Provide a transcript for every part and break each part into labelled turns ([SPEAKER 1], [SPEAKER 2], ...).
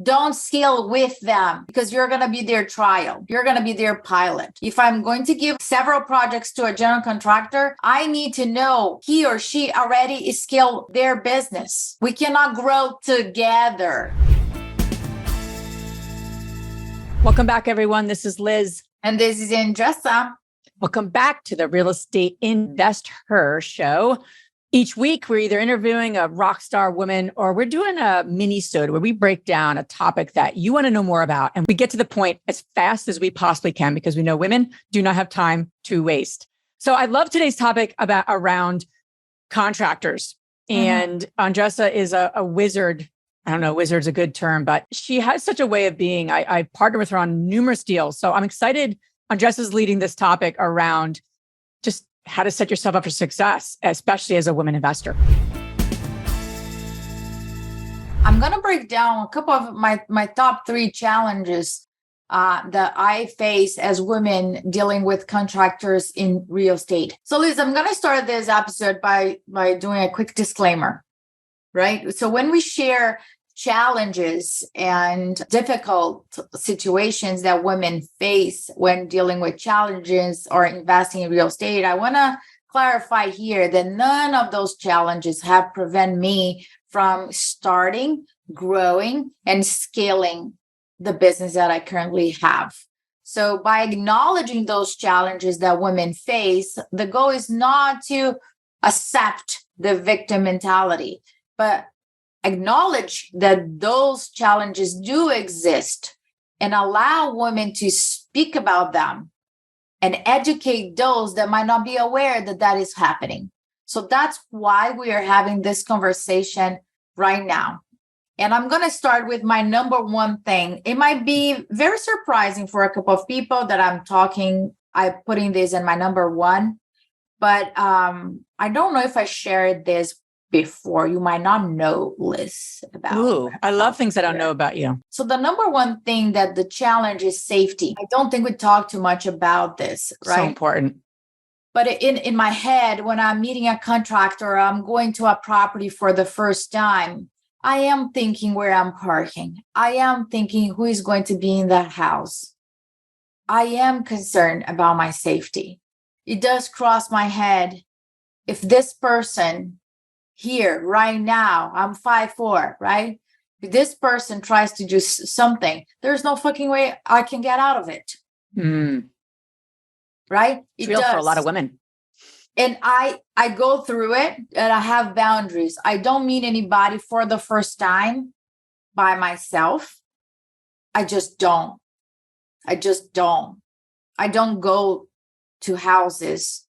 [SPEAKER 1] Don't scale with them because you're going to be their trial. You're going to be their pilot. If I'm going to give several projects to a general contractor, I need to know he or she already scaled their business. We cannot grow together.
[SPEAKER 2] Welcome back, everyone. This is Liz.
[SPEAKER 1] And this is Andressa.
[SPEAKER 2] Welcome back to the Real Estate Investor Show. Each week, we're either interviewing a rock star woman or we're doing a minisode where we break down a topic that you want to know more about. And we get to the point as fast as we possibly can because we know women do not have time to waste. So I love today's topic around contractors. And Andressa is a wizard. I don't know, wizard's a good term, but she has such a way of being. I partner with her on numerous deals. So I'm excited. Andressa's leading this topic around just how to set yourself up for success, especially as a woman investor.
[SPEAKER 1] I'm going to break down a couple of my top 3 challenges that I face as women dealing with contractors in real estate. So Liz, I'm going to start this episode by doing a quick disclaimer, right? So when we share challenges and difficult situations that women face when dealing with challenges or investing in real estate, I want to clarify here that none of those challenges have prevented me from starting, growing, and scaling the business that I currently have. So by acknowledging those challenges that women face, the goal is not to accept the victim mentality, but acknowledge that those challenges do exist and allow women to speak about them and educate those that might not be aware that that is happening. So that's why we are having this conversation right now. And I'm going to start with my number one thing. It might be very surprising for a couple of people that I'm putting this in my number one, but I don't know if I shared this before. You might not know, Liz, about.
[SPEAKER 2] Ooh, I love things I don't know about you.
[SPEAKER 1] So the number one thing that the challenge is safety. I don't think we talk too much about this, right?
[SPEAKER 2] So important.
[SPEAKER 1] But in my head, when I'm meeting a contractor, I'm going to a property for the first time, I am thinking where I'm parking. I am thinking who is going to be in the house. I am concerned about my safety. It does cross my head. If this person here right now, I'm 5'4", right? If this person tries to do something, there's no fucking way I can get out of it. Right?
[SPEAKER 2] It's real for a lot of women.
[SPEAKER 1] And I go through it and I have boundaries. I don't meet anybody for the first time by myself. I just don't. I don't go to houses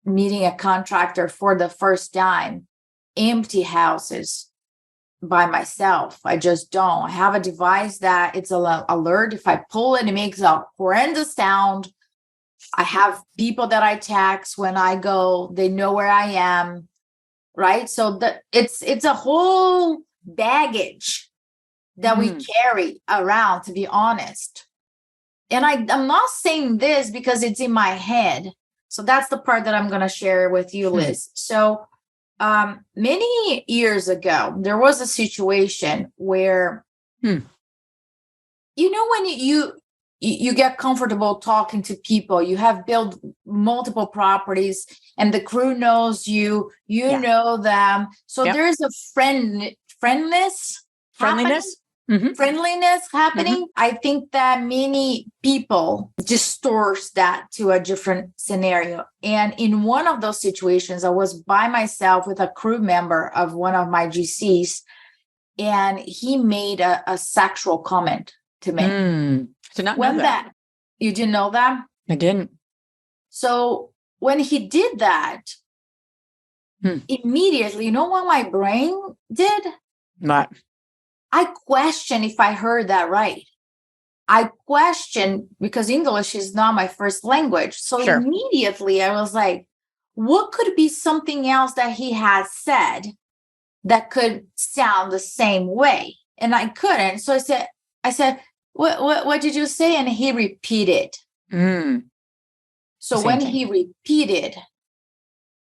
[SPEAKER 1] meeting a contractor for the first time, empty houses by myself. I just don't. I have a device that it's an alert. If I pull it, it makes a horrendous sound. I have people that I text when I go, they know where I am, right? So it's a whole baggage that we carry around, to be honest. And I'm not saying this because it's in my head. So that's the part that I'm going to share with you, Liz. So many years ago, there was a situation where, you know, when you get comfortable talking to people, you have built multiple properties and the crew knows you, know them. So there's a friendliness happening. I think that many people distorts that to a different scenario. And in one of those situations, I was by myself with a crew member of one of my GCs, and he made a sexual comment to me.
[SPEAKER 2] Did not know that.
[SPEAKER 1] You didn't know that?
[SPEAKER 2] I didn't.
[SPEAKER 1] So when he did that, immediately, you know what my brain did?
[SPEAKER 2] What?
[SPEAKER 1] I questioned if I heard that right. I questioned because English is not my first language. So immediately I was like, what could be something else that he has said that could sound the same way? And I couldn't. So I said, what did you say? And he repeated. So when he repeated,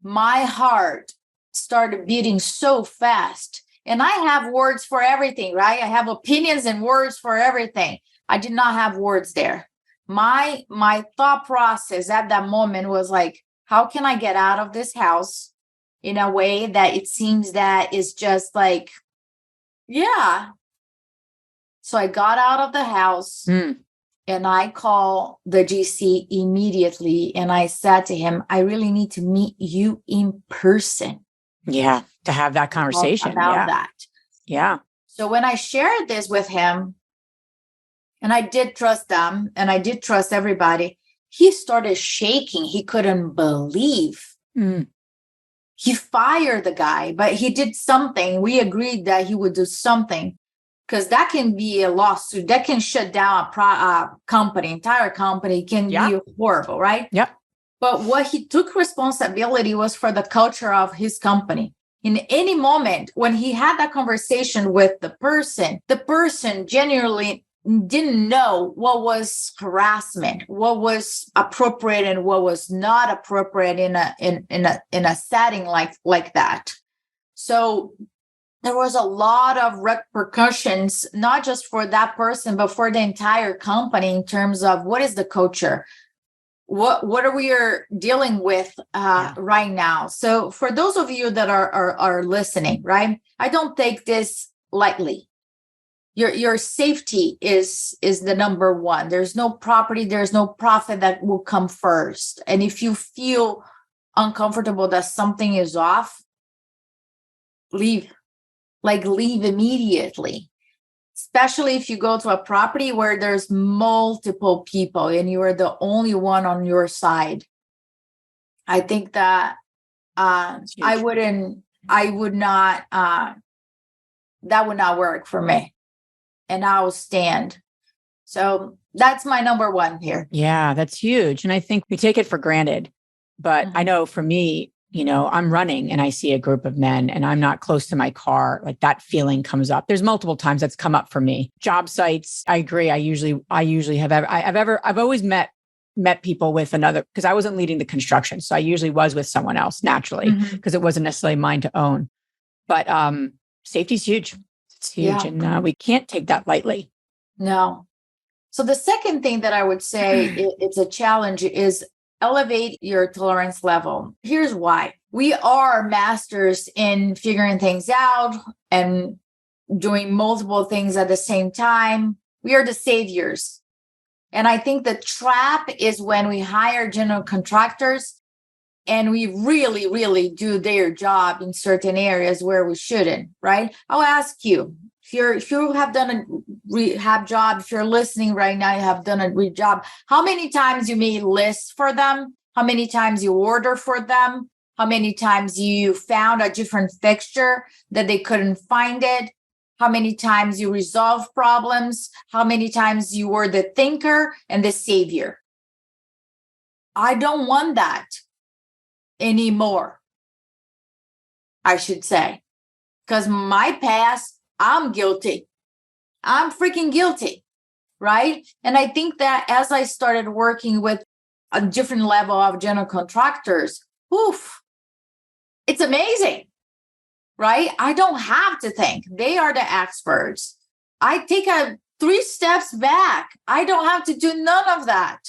[SPEAKER 1] my heart started beating so fast. And I have words for everything, right? I have opinions and words for everything. I did not have words there. My thought process at that moment was like, how can I get out of this house in a way that it seems that is just like, yeah. So I got out of the house and I called the GC immediately. And I said to him, I really need to meet you in person.
[SPEAKER 2] Yeah. To have that conversation
[SPEAKER 1] about that.
[SPEAKER 2] Yeah.
[SPEAKER 1] So when I shared this with him, and I did trust them and I did trust everybody, he started shaking. He couldn't believe. He fired the guy, but he did something. We agreed that he would do something, because that can be a lawsuit. That can shut down a company, entire company can be horrible, right?
[SPEAKER 2] Yep.
[SPEAKER 1] But what he took responsibility was for the culture of his company. In any moment when he had that conversation with the person genuinely didn't know what was harassment, what was appropriate and what was not appropriate in a setting like that. So there was a lot of repercussions, not just for that person, but for the entire company in terms of what is the culture, what are we dealing with right now. So for those of you that are listening, right, I don't take this lightly. Your safety is the number one. There's no property, there's no profit that will come first. And if you feel uncomfortable that something is off, leave immediately. Especially if you go to a property where there's multiple people and you are the only one on your side. I think that that would not work for me. And I'll stand. So that's my number one here.
[SPEAKER 2] Yeah, that's huge. And I think we take it for granted. But I know for me, I'm running and I see a group of men and I'm not close to my car. Like that feeling comes up. There's multiple times that's come up for me. Job sites, I agree. I've always met people with another, because I wasn't leading the construction. So I usually was with someone else naturally, because it wasn't necessarily mine to own. But safety is huge. It's huge. Yeah. And we can't take that lightly.
[SPEAKER 1] No. So the second thing that I would say it's a challenge is elevate your tolerance level. Here's why. We are masters in figuring things out and doing multiple things at the same time. We are the saviors. And I think the trap is when we hire general contractors and we really, really do their job in certain areas where we shouldn't, right? I'll ask you, if you have done a rehab job, if you're listening right now, you have done a rehab job, how many times you made lists for them? How many times you order for them? How many times you found a different fixture that they couldn't find it? How many times you resolve problems? How many times you were the thinker and the savior? I don't want that anymore, I should say, because my past, I'm guilty. I'm freaking guilty, right? And I think that as I started working with a different level of general contractors, it's amazing, right? I don't have to think. They are the experts. I take 3 steps back. I don't have to do none of that.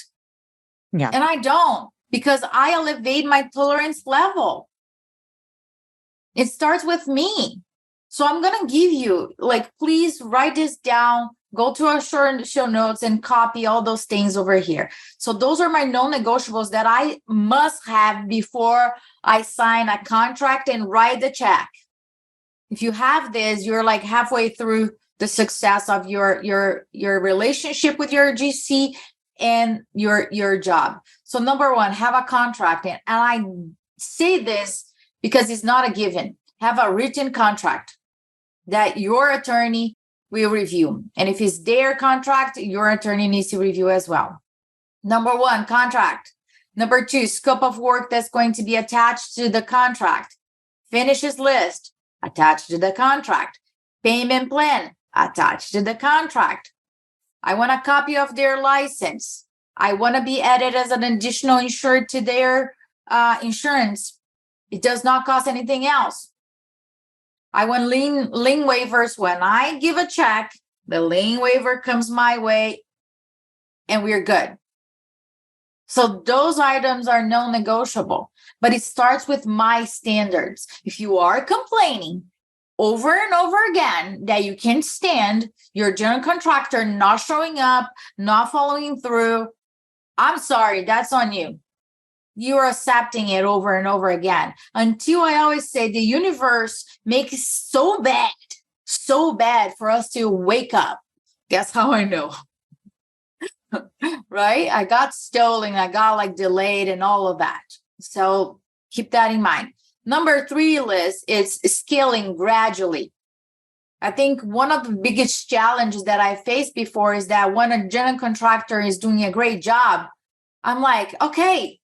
[SPEAKER 2] Yeah.
[SPEAKER 1] And I don't, because I elevate my tolerance level. It starts with me. So I'm going to give you, please write this down, go to our show notes and copy all those things over here. So those are my non-negotiables that I must have before I sign a contract and write the check. If you have this, you're like halfway through the success of your relationship with your GC and your job. So number one, have a contract. And I say this because it's not a given. Have a written contract that your attorney will review. And if it's their contract, your attorney needs to review as well. Number one, contract. Number two, scope of work that's going to be attached to the contract. Finishes list, attached to the contract. Payment plan, attached to the contract. I want a copy of their license. I want to be added as an additional insured to their insurance. It does not cost anything else. I want lien waivers. When I give a check, the lien waiver comes my way and we're good. So those items are non-negotiable, but it starts with my standards. If you are complaining over and over again that you can't stand your general contractor not showing up, not following through, I'm sorry, that's on you. You're accepting it over and over again until I always say the universe makes it so bad for us to wake up. Guess how I know? Right? I got stolen, I got like delayed and all of that. So keep that in mind. Number 3, Liz, is scaling gradually. I think one of the biggest challenges that I faced before is that when a general contractor is doing a great job, I'm like, okay,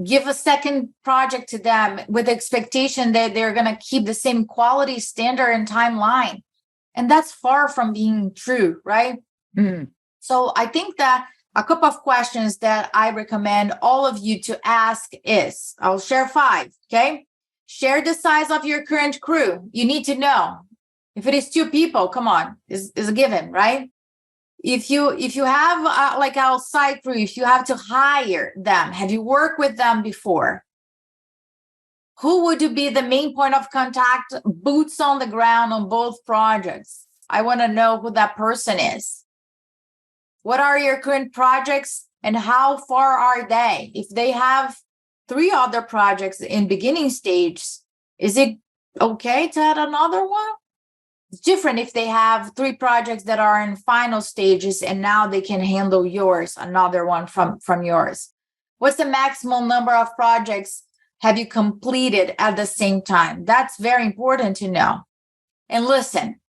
[SPEAKER 1] give a second project to them with the expectation that they're going to keep the same quality standard and timeline. And that's far from being true, right?
[SPEAKER 2] Mm-hmm.
[SPEAKER 1] So I think that a couple of questions that I recommend all of you to ask is, I'll share 5, okay? Share the size of your current crew. You need to know. If it is 2 people, come on, is a given, right? If you have like outside crew, if you have to hire them, have you worked with them before? Who would be the main point of contact, boots on the ground on both projects? I want to know who that person is. What are your current projects and how far are they? If they have 3 other projects in beginning stage, is it okay to add another one? It's different if they have 3 projects that are in final stages and now they can handle yours, another one from yours. What's the maximum number of projects have you completed at the same time? That's very important to know. And listen,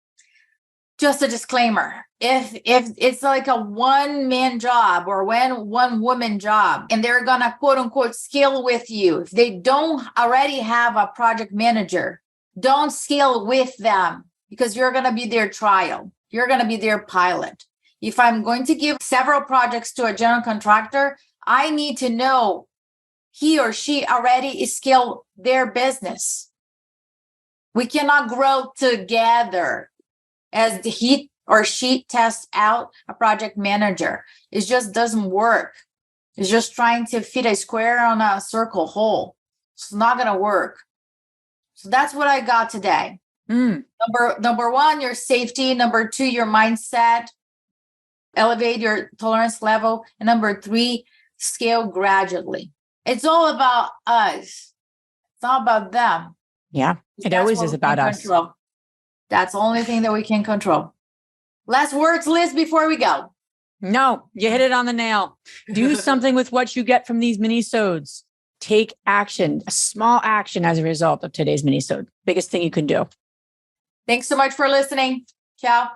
[SPEAKER 1] just a disclaimer. If it's like a one-man job or one woman job and they're going to quote unquote scale with you, if they don't already have a project manager, don't scale with them because you're going to be their trial. You're going to be their pilot. If I'm going to give several projects to a general contractor, I need to know he or she already scaled their business. We cannot grow together as he or she tests out a project manager. It just doesn't work. It's just trying to fit a square on a circle hole. It's not going to work. So that's what I got today. Number 1, your safety. Number 2, your mindset. Elevate your tolerance level. And number 3, scale gradually. It's all about us. It's not about them.
[SPEAKER 2] Yeah, it always is about us.
[SPEAKER 1] Control. That's the only thing that we can control. Last words, Liz, before we go.
[SPEAKER 2] No, you hit it on the nail. Do something with what you get from these minisodes. Take action, a small action as a result of today's minisode. Biggest thing you can do.
[SPEAKER 1] Thanks so much for listening. Ciao.